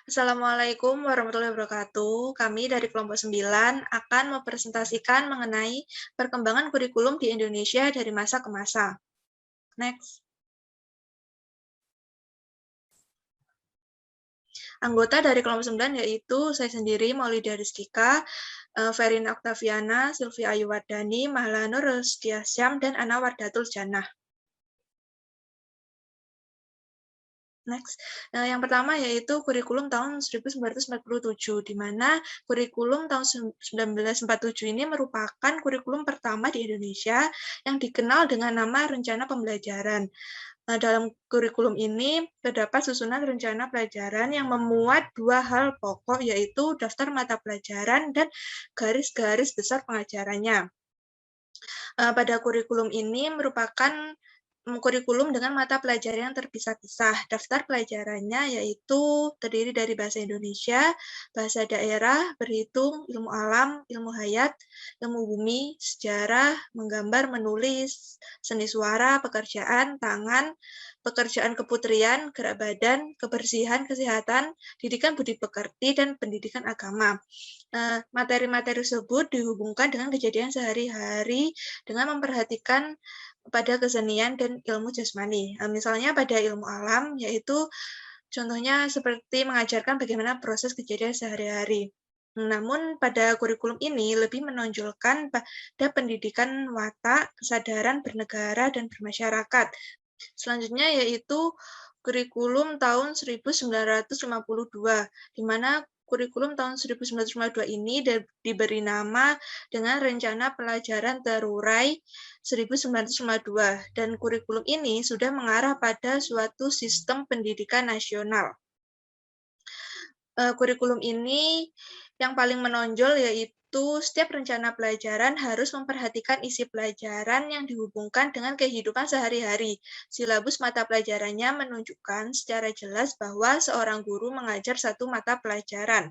Assalamualaikum warahmatullahi wabarakatuh. Kami dari kelompok 9 akan mempresentasikan mengenai perkembangan kurikulum di Indonesia dari masa ke masa. Next. Anggota dari kelompok 9 yaitu saya sendiri, Maulida Rizkika, Verina Oktaviana, Sylvia Ayuwardani, Mahla Nur Rustiasyam, dan Ana Wardatul Jannah. Next. Yang pertama yaitu kurikulum tahun 1947, di mana kurikulum tahun 1947 ini merupakan kurikulum pertama di Indonesia yang dikenal dengan nama Rencana Pembelajaran. Dalam kurikulum ini terdapat susunan rencana pelajaran yang memuat dua hal pokok, yaitu daftar mata pelajaran dan garis-garis besar pengajarannya. Pada kurikulum ini merupakan kurikulum dengan mata pelajaran yang terpisah-pisah. Daftar pelajarannya yaitu terdiri dari bahasa Indonesia, bahasa daerah, berhitung, ilmu alam, ilmu hayat, ilmu bumi, sejarah, menggambar, menulis, seni suara, pekerjaan, tangan, pekerjaan keputrian, gerak badan, kebersihan, kesehatan, didikan budi pekerti, dan pendidikan agama. Materi-materi tersebut dihubungkan dengan kejadian sehari-hari dengan memperhatikan pada kesenian dan ilmu jasmani. Misalnya pada ilmu alam, yaitu contohnya seperti mengajarkan bagaimana proses kejadian sehari-hari. Namun pada kurikulum ini lebih menonjolkan pada pendidikan watak, kesadaran bernegara dan bermasyarakat. Selanjutnya yaitu kurikulum tahun 1952, di mana kurikulum tahun 1952 ini diberi nama dengan Rencana Pelajaran Terurai 1952, dan kurikulum ini sudah mengarah pada suatu sistem pendidikan nasional. Kurikulum ini yang paling menonjol yaitu setiap rencana pelajaran harus memperhatikan isi pelajaran yang dihubungkan dengan kehidupan sehari-hari. Silabus mata pelajarannya menunjukkan secara jelas bahwa seorang guru mengajar satu mata pelajaran.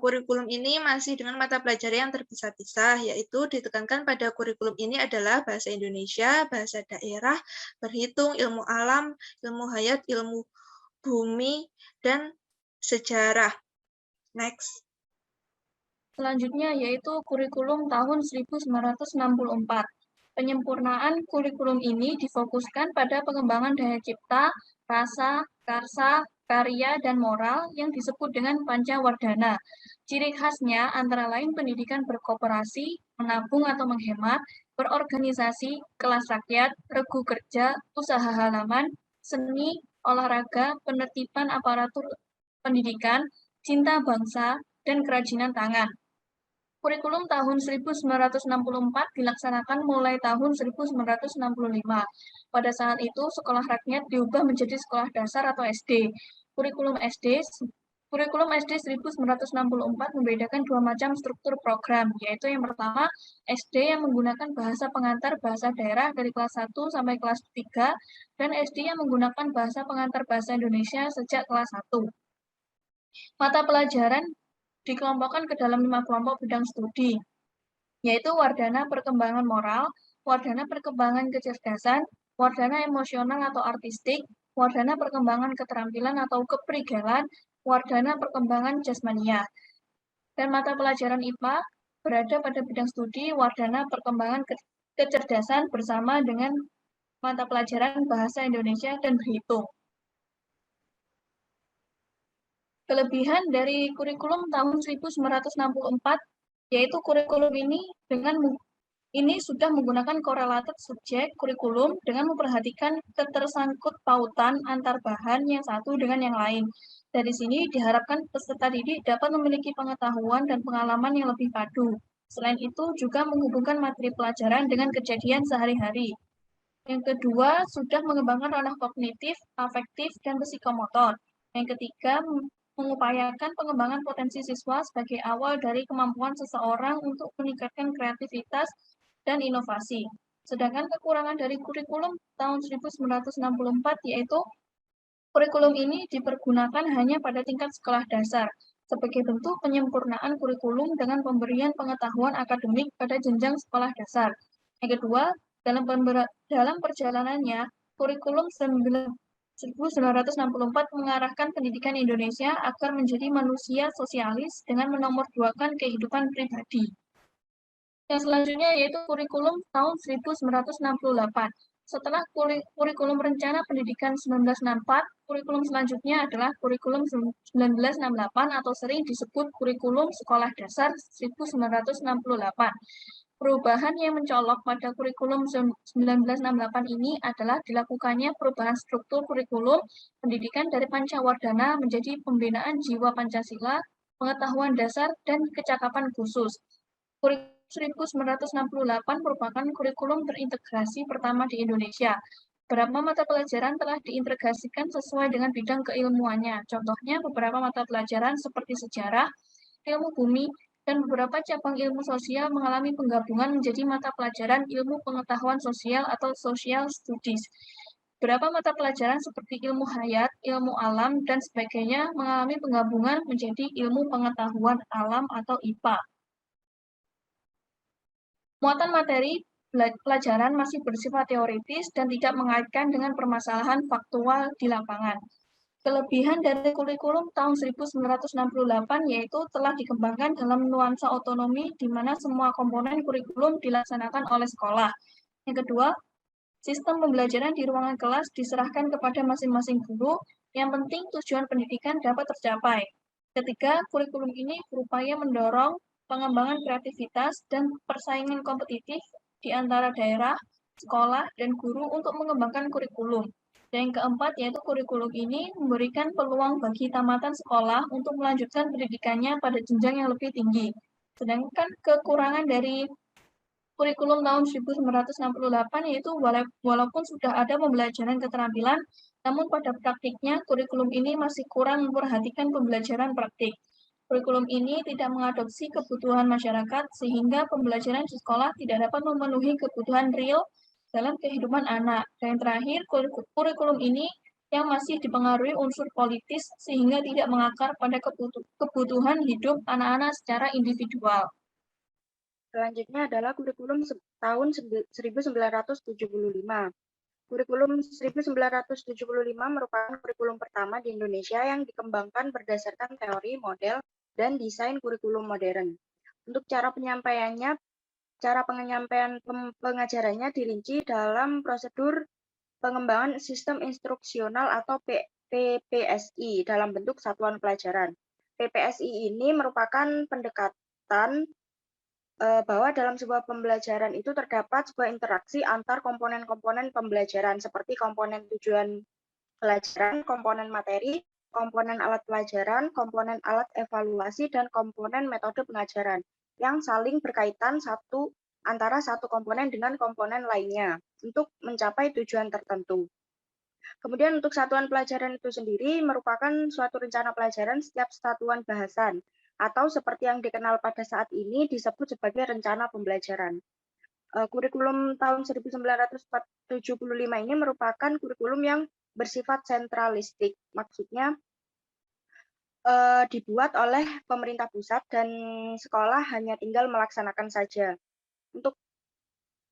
Kurikulum ini masih dengan mata pelajaran yang terpisah-pisah, yaitu ditekankan pada kurikulum ini adalah bahasa Indonesia, bahasa daerah, berhitung, ilmu alam, ilmu hayat, ilmu bumi, dan sejarah. Next. Selanjutnya yaitu kurikulum tahun 1964. Penyempurnaan kurikulum ini difokuskan pada pengembangan daya cipta, rasa, karsa, karya, dan moral yang disebut dengan Pancawardhana. Ciri khasnya antara lain pendidikan berkooperasi, menabung atau menghemat, berorganisasi, kelas rakyat, regu kerja, usaha halaman, seni, olahraga, penertiban aparatur pendidikan, cinta bangsa, dan kerajinan tangan. Kurikulum tahun 1964 dilaksanakan mulai tahun 1965. Pada saat itu, sekolah rakyat diubah menjadi sekolah dasar atau SD. Kurikulum SD 1964 membedakan dua macam struktur program, yaitu yang pertama, SD yang menggunakan bahasa pengantar bahasa daerah dari kelas 1 sampai kelas 3, dan SD yang menggunakan bahasa pengantar bahasa Indonesia sejak kelas 1. Mata pelajaran dikelompokkan ke dalam 5 kelompok bidang studi, yaitu Wardana Perkembangan Moral, Wardana Perkembangan Kecerdasan, Wardana Emosional atau Artistik, Wardana Perkembangan Keterampilan atau Keprigalan, Wardana Perkembangan Jasmania. Dan mata pelajaran IPA berada pada bidang studi Wardana Perkembangan Kecerdasan bersama dengan mata pelajaran Bahasa Indonesia dan Berhitung. Kelebihan dari kurikulum tahun 1964 yaitu kurikulum ini sudah menggunakan correlated subjek kurikulum dengan memperhatikan ketersangkut pautan antar bahan yang satu dengan yang lain. Dari sini diharapkan peserta didik dapat memiliki pengetahuan dan pengalaman yang lebih padu. Selain itu juga menghubungkan materi pelajaran dengan kejadian sehari-hari. Yang kedua, sudah mengembangkan ranah kognitif, afektif, dan psikomotor. Yang ketiga, mengupayakan pengembangan potensi siswa sebagai awal dari kemampuan seseorang untuk meningkatkan kreativitas dan inovasi. Sedangkan kekurangan dari kurikulum tahun 1964 yaitu kurikulum ini dipergunakan hanya pada tingkat sekolah dasar sebagai bentuk penyempurnaan kurikulum dengan pemberian pengetahuan akademik pada jenjang sekolah dasar. Yang kedua, dalam perjalanannya, kurikulum 1964 mengarahkan pendidikan Indonesia agar menjadi manusia sosialis dengan menomorduakan kehidupan pribadi. Yang selanjutnya yaitu kurikulum tahun 1968. Setelah kurikulum rencana pendidikan 1964, kurikulum selanjutnya adalah kurikulum 1968 atau sering disebut kurikulum sekolah dasar 1968. Perubahan yang mencolok pada kurikulum 1968 ini adalah dilakukannya perubahan struktur kurikulum pendidikan dari Pancawardhana menjadi pembinaan jiwa Pancasila, pengetahuan dasar, dan kecakapan khusus. Kurikulum 1968 merupakan kurikulum terintegrasi pertama di Indonesia. Beberapa mata pelajaran telah diintegrasikan sesuai dengan bidang keilmuannya. Contohnya, beberapa mata pelajaran seperti sejarah, ilmu bumi, dan beberapa cabang ilmu sosial mengalami penggabungan menjadi mata pelajaran ilmu pengetahuan sosial atau social studies. Beberapa mata pelajaran seperti ilmu hayat, ilmu alam, dan sebagainya mengalami penggabungan menjadi ilmu pengetahuan alam atau IPA. Muatan materi pelajaran masih bersifat teoritis dan tidak mengaitkan dengan permasalahan faktual di lapangan. Kelebihan dari kurikulum tahun 1968 yaitu telah dikembangkan dalam nuansa otonomi di mana semua komponen kurikulum dilaksanakan oleh sekolah. Yang kedua, sistem pembelajaran di ruangan kelas diserahkan kepada masing-masing guru, yang penting tujuan pendidikan dapat tercapai. Ketiga, kurikulum ini berupaya mendorong pengembangan kreativitas dan persaingan kompetitif di antara daerah, sekolah, dan guru untuk mengembangkan kurikulum. Dan yang keempat, yaitu kurikulum ini memberikan peluang bagi tamatan sekolah untuk melanjutkan pendidikannya pada jenjang yang lebih tinggi. Sedangkan kekurangan dari kurikulum tahun 1968 yaitu walaupun sudah ada pembelajaran keterampilan, namun pada praktiknya kurikulum ini masih kurang memperhatikan pembelajaran praktik. Kurikulum ini tidak mengadopsi kebutuhan masyarakat sehingga pembelajaran di sekolah tidak dapat memenuhi kebutuhan real dalam kehidupan anak. Dan yang terakhir, kurikulum ini yang masih dipengaruhi unsur politis sehingga tidak mengakar pada kebutuhan hidup anak-anak secara individual. Selanjutnya adalah kurikulum tahun 1975. Kurikulum 1975 merupakan kurikulum pertama di Indonesia yang dikembangkan berdasarkan teori, model, dan desain kurikulum modern. Untuk cara penyampaian pengajarannya dirinci dalam prosedur pengembangan sistem instruksional atau PPSI dalam bentuk satuan pelajaran. PPSI ini merupakan pendekatan bahwa dalam sebuah pembelajaran itu terdapat sebuah interaksi antar komponen-komponen pembelajaran seperti komponen tujuan pelajaran, komponen materi, komponen alat pelajaran, komponen alat evaluasi, dan komponen metode pengajaran yang saling berkaitan antara satu komponen dengan komponen lainnya untuk mencapai tujuan tertentu. Kemudian untuk satuan pelajaran itu sendiri merupakan suatu rencana pelajaran setiap satuan bahasan, atau seperti yang dikenal pada saat ini disebut sebagai rencana pembelajaran. Kurikulum tahun 1975 ini merupakan kurikulum yang bersifat sentralistik, maksudnya dibuat oleh pemerintah pusat dan sekolah hanya tinggal melaksanakan saja.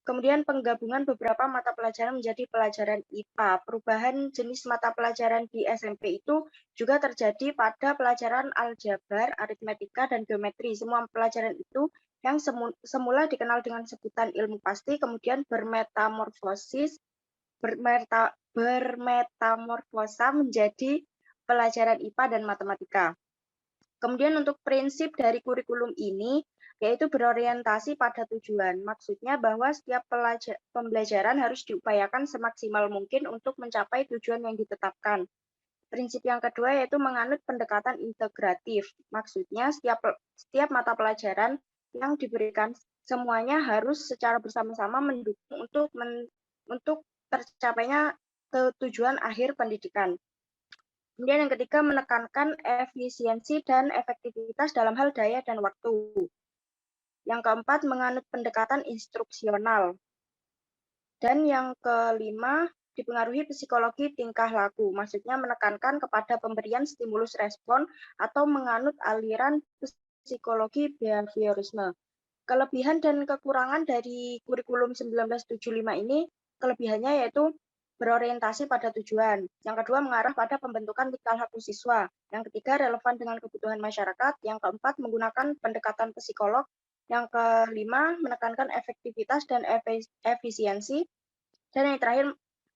Kemudian penggabungan beberapa mata pelajaran menjadi pelajaran IPA. Perubahan jenis mata pelajaran di SMP itu juga terjadi pada pelajaran aljabar, aritmetika, dan geometri. Semua pelajaran itu yang semula dikenal dengan sebutan ilmu pasti, kemudian bermetamorfosa menjadi pelajaran IPA dan matematika. Kemudian untuk prinsip dari kurikulum ini, yaitu berorientasi pada tujuan. Maksudnya bahwa setiap pembelajaran harus diupayakan semaksimal mungkin untuk mencapai tujuan yang ditetapkan. Prinsip yang kedua yaitu menganut pendekatan integratif. Maksudnya setiap mata pelajaran yang diberikan semuanya harus secara bersama-sama mendukung untuk tercapainya tujuan akhir pendidikan. Kemudian yang ketiga, menekankan efisiensi dan efektivitas dalam hal daya dan waktu. Yang keempat, menganut pendekatan instruksional. Dan yang kelima, dipengaruhi psikologi tingkah laku. Maksudnya menekankan kepada pemberian stimulus respon atau menganut aliran psikologi behaviorisme. Kelebihan dan kekurangan dari kurikulum 1975 ini, kelebihannya yaitu berorientasi pada tujuan. Yang kedua, mengarah pada pembentukan cikal bakal siswa. Yang ketiga, relevan dengan kebutuhan masyarakat. Yang keempat, menggunakan pendekatan psikolog. Yang kelima, menekankan efektivitas dan efisiensi. Dan yang terakhir,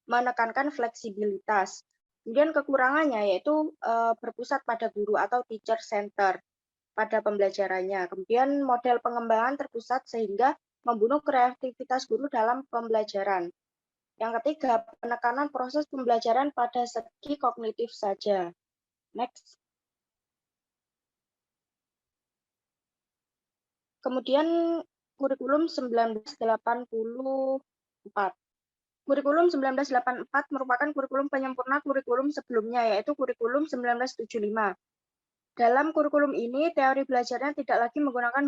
menekankan fleksibilitas. Kemudian kekurangannya yaitu berpusat pada guru atau teacher center pada pembelajarannya. Kemudian model pengembangan terpusat sehingga membunuh kreativitas guru dalam pembelajaran. Yang ketiga, penekanan proses pembelajaran pada segi kognitif saja. Next. Kemudian kurikulum 1984. Kurikulum 1984 merupakan kurikulum penyempurna kurikulum sebelumnya, yaitu kurikulum 1975. Dalam kurikulum ini, teori belajarnya tidak lagi menggunakan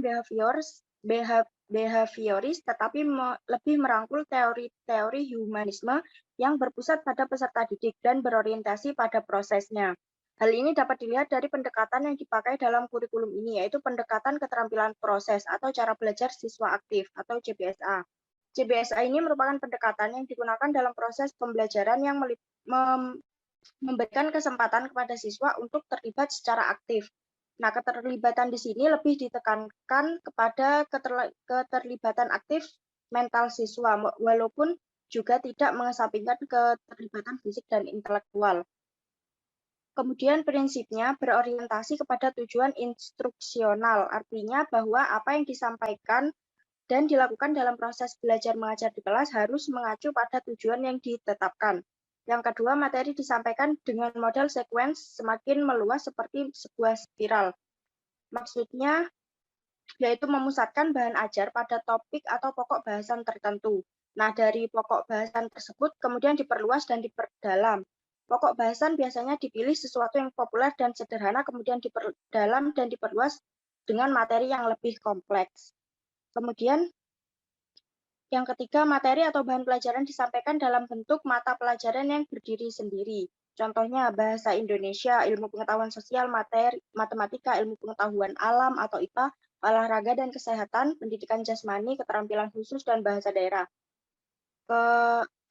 behavioris, tetapi lebih merangkul teori-teori humanisme yang berpusat pada peserta didik dan berorientasi pada prosesnya. Hal ini dapat dilihat dari pendekatan yang dipakai dalam kurikulum ini, yaitu pendekatan keterampilan proses atau cara belajar siswa aktif atau CBSA. CBSA ini merupakan pendekatan yang digunakan dalam proses pembelajaran yang memberikan kesempatan kepada siswa untuk terlibat secara aktif. Nah, keterlibatan di sini lebih ditekankan kepada keterlibatan aktif mental siswa, walaupun juga tidak mengesampingkan keterlibatan fisik dan intelektual. Kemudian prinsipnya berorientasi kepada tujuan instruksional, artinya bahwa apa yang disampaikan dan dilakukan dalam proses belajar mengajar di kelas harus mengacu pada tujuan yang ditetapkan. Yang kedua, materi disampaikan dengan model sequence semakin meluas seperti sebuah spiral. Maksudnya, yaitu memusatkan bahan ajar pada topik atau pokok bahasan tertentu. Nah, dari pokok bahasan tersebut kemudian diperluas dan diperdalam. Pokok bahasan biasanya dipilih sesuatu yang populer dan sederhana, kemudian diperdalam dan diperluas dengan materi yang lebih kompleks. Kemudian, yang ketiga, materi atau bahan pelajaran disampaikan dalam bentuk mata pelajaran yang berdiri sendiri. Contohnya bahasa Indonesia, ilmu pengetahuan sosial, matematika, ilmu pengetahuan alam atau IPA, olahraga dan kesehatan, pendidikan jasmani, keterampilan khusus, dan bahasa daerah.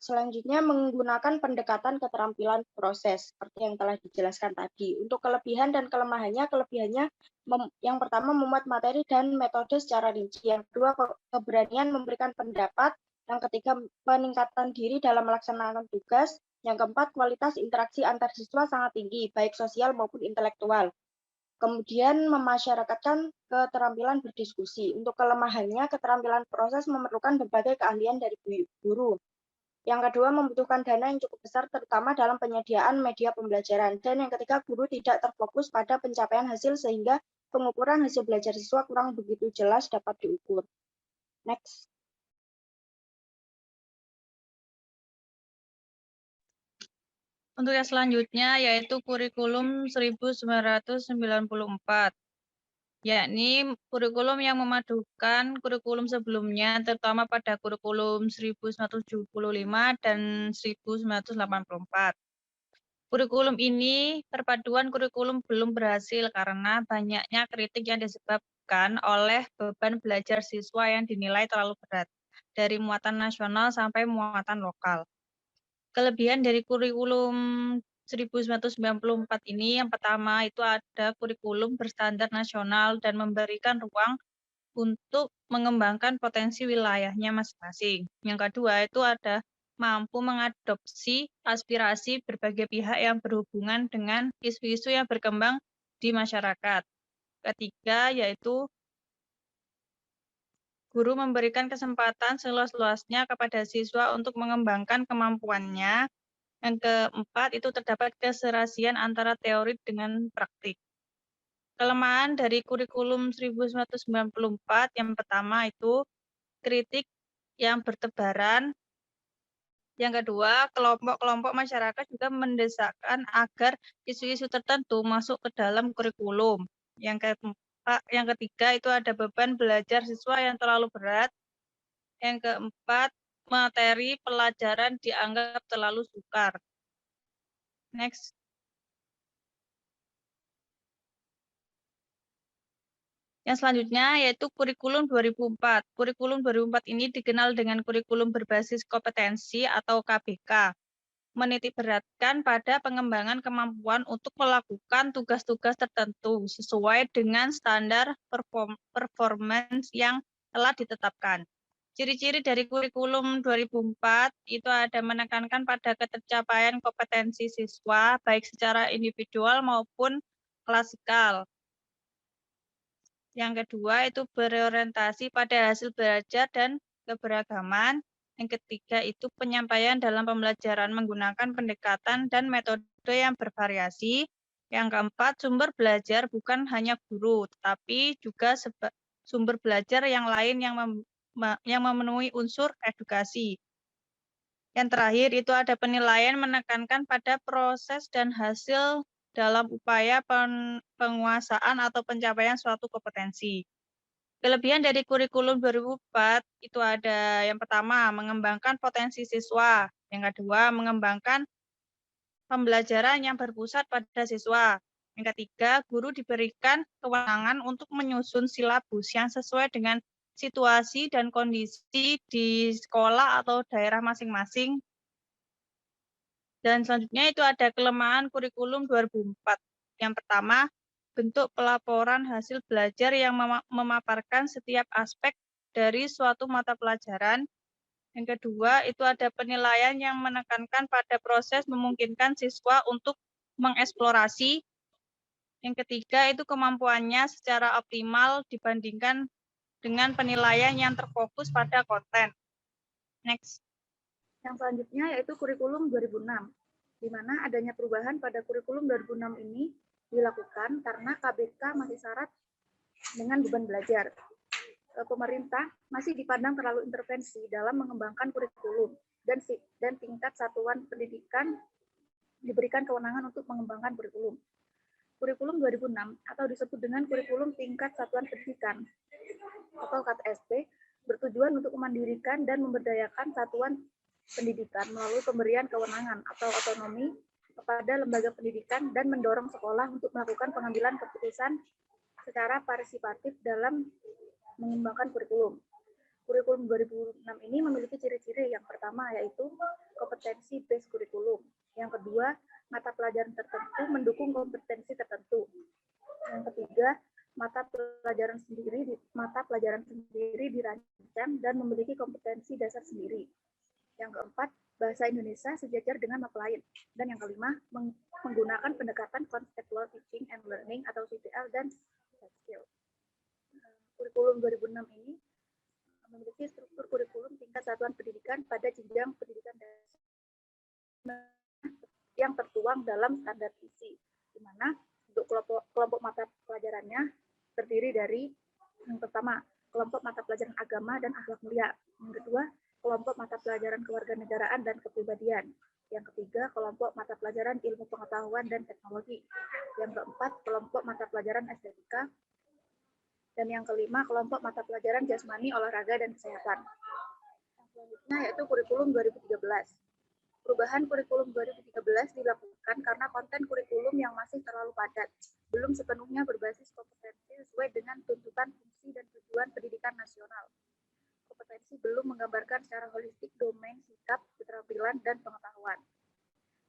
Selanjutnya menggunakan pendekatan keterampilan proses, seperti yang telah dijelaskan tadi. Untuk kelebihan dan kelemahannya, yang pertama memuat materi dan metode secara rinci. Yang kedua, keberanian memberikan pendapat. Yang ketiga, peningkatan diri dalam melaksanakan tugas. Yang keempat, kualitas interaksi antar siswa sangat tinggi, baik sosial maupun intelektual. Kemudian memasyarakatkan keterampilan berdiskusi. Untuk kelemahannya, keterampilan proses memerlukan berbagai keahlian dari guru. Yang kedua, membutuhkan dana yang cukup besar, terutama dalam penyediaan media pembelajaran. Dan yang ketiga, guru tidak terfokus pada pencapaian hasil sehingga pengukuran hasil belajar siswa kurang begitu jelas dapat diukur. Next. Untuk yang selanjutnya yaitu kurikulum 1994. Yakni kurikulum yang memadukan kurikulum sebelumnya, terutama pada kurikulum 1975 dan 1984. Kurikulum ini, perpaduan kurikulum belum berhasil karena banyaknya kritik yang disebabkan oleh beban belajar siswa yang dinilai terlalu berat, dari muatan nasional sampai muatan lokal. Kelebihan dari kurikulum 1994 ini yang pertama itu ada kurikulum berstandar nasional dan memberikan ruang untuk mengembangkan potensi wilayahnya masing-masing. Yang kedua itu ada mampu mengadopsi aspirasi berbagai pihak yang berhubungan dengan isu-isu yang berkembang di masyarakat. Ketiga yaitu guru memberikan kesempatan seluas-luasnya kepada siswa untuk mengembangkan kemampuannya. Yang keempat, itu terdapat keserasian antara teori dengan praktik. Kelemahan dari kurikulum 1994, yang pertama itu kritik yang bertebaran. Yang kedua, kelompok-kelompok masyarakat juga mendesakkan agar isu-isu tertentu masuk ke dalam kurikulum. Yang ketiga, itu ada beban belajar siswa yang terlalu berat. Yang keempat, materi pelajaran dianggap terlalu sukar. Next. Yang selanjutnya yaitu kurikulum 2004. Kurikulum 2004 ini dikenal dengan kurikulum berbasis kompetensi atau KBK. menitikberatkan pada pengembangan kemampuan untuk melakukan tugas-tugas tertentu sesuai dengan standar performance yang telah ditetapkan. Ciri-ciri dari kurikulum 2004 itu ada menekankan pada ketercapaian kompetensi siswa baik secara individual maupun klasikal. Yang kedua itu berorientasi pada hasil belajar dan keberagaman. Yang ketiga itu penyampaian dalam pembelajaran menggunakan pendekatan dan metode yang bervariasi. Yang keempat, sumber belajar bukan hanya guru, tetapi juga sumber belajar yang lain yang memenuhi unsur edukasi. Yang terakhir itu ada penilaian menekankan pada proses dan hasil dalam upaya penguasaan atau pencapaian suatu kompetensi. Kelebihan dari kurikulum 2004 itu ada yang pertama, mengembangkan potensi siswa. Yang kedua, mengembangkan pembelajaran yang berpusat pada siswa. Yang ketiga, guru diberikan kewenangan untuk menyusun silabus yang sesuai dengan situasi dan kondisi di sekolah atau daerah masing-masing. Dan selanjutnya itu ada kelemahan kurikulum 2004. Yang pertama, bentuk pelaporan hasil belajar yang memaparkan setiap aspek dari suatu mata pelajaran. Yang kedua, itu ada penilaian yang menekankan pada proses memungkinkan siswa untuk mengeksplorasi. Yang ketiga, itu kemampuannya secara optimal dibandingkan dengan penilaian yang terfokus pada konten. Next. Yang selanjutnya yaitu kurikulum 2006, di mana adanya perubahan pada kurikulum 2006 ini dilakukan karena KBK masih syarat dengan beban belajar. Pemerintah masih dipandang terlalu intervensi dalam mengembangkan kurikulum dan tingkat satuan pendidikan diberikan kewenangan untuk mengembangkan kurikulum. Kurikulum 2006 atau disebut dengan kurikulum tingkat satuan pendidikan atau KTSP bertujuan untuk memandirikan dan memberdayakan satuan pendidikan melalui pemberian kewenangan atau otonomi kepada lembaga pendidikan dan mendorong sekolah untuk melakukan pengambilan keputusan secara partisipatif dalam mengembangkan kurikulum. Kurikulum 2006 ini memiliki ciri-ciri. Yang pertama yaitu kompetensi based kurikulum. Yang kedua, mata pelajaran tertentu mendukung kompetensi tertentu. Yang ketiga, mata pelajaran sendiri dirancang dan memiliki kompetensi dasar sendiri. Yang keempat, bahasa Indonesia sejajar dengan mata lain. Dan yang kelima, menggunakan pendekatan conceptual teaching and learning atau CTL dan soft skill. Kurikulum 2006 ini memiliki struktur kurikulum tingkat satuan pendidikan pada jenjang pendidikan dasar yang tertuang dalam standar isi, di mana untuk kelompok mata pelajarannya terdiri dari yang pertama, kelompok mata pelajaran agama dan akhlak mulia. Yang kedua, kelompok mata pelajaran kewarganegaraan dan kepribadian. Yang ketiga, kelompok mata pelajaran ilmu pengetahuan dan teknologi. Yang keempat, kelompok mata pelajaran estetika. Dan yang kelima, kelompok mata pelajaran jasmani, olahraga, dan kesehatan. Yang selanjutnya yaitu kurikulum 2013. Perubahan kurikulum 2013 dilakukan karena konten kurikulum yang masih terlalu padat, belum sepenuhnya berbasis kompetensi sesuai dengan tuntutan fungsi dan tujuan pendidikan nasional. Kompetensi belum menggambarkan secara holistik domain, sikap, keterampilan, dan pengetahuan.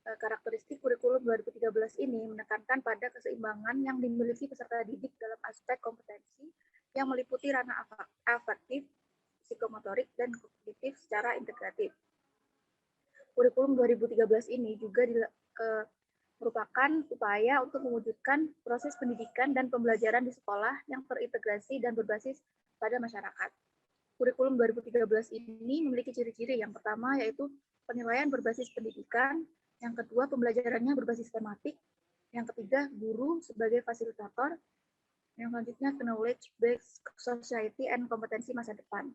Karakteristik kurikulum 2013 ini menekankan pada keseimbangan yang dimiliki peserta didik dalam aspek kompetensi yang meliputi ranah afektif, psikomotorik, dan kognitif secara integratif. Kurikulum 2013 ini juga merupakan upaya untuk mewujudkan proses pendidikan dan pembelajaran di sekolah yang terintegrasi dan berbasis pada masyarakat. Kurikulum 2013 ini memiliki ciri-ciri. Yang pertama yaitu penilaian berbasis pendidikan, yang kedua pembelajarannya berbasis tematik, yang ketiga guru sebagai fasilitator, yang selanjutnya knowledge-based society and kompetensi masa depan.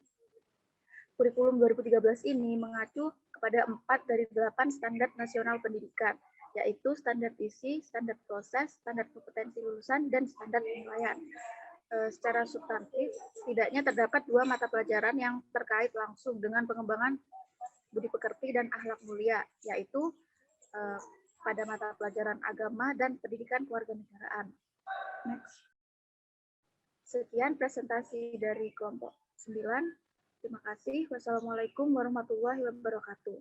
Kurikulum 2013 ini mengacu kepada 4 dari 8 standar nasional pendidikan, yaitu standar isi, standar proses, standar kompetensi lulusan, dan standar penilaian. Secara substantif, setidaknya terdapat 2 mata pelajaran yang terkait langsung dengan pengembangan budi pekerti dan akhlak mulia, yaitu pada mata pelajaran agama dan pendidikan kewarganegaraan. Next. Sekian presentasi dari kelompok 9. Terima kasih. Wassalamualaikum warahmatullahi wabarakatuh.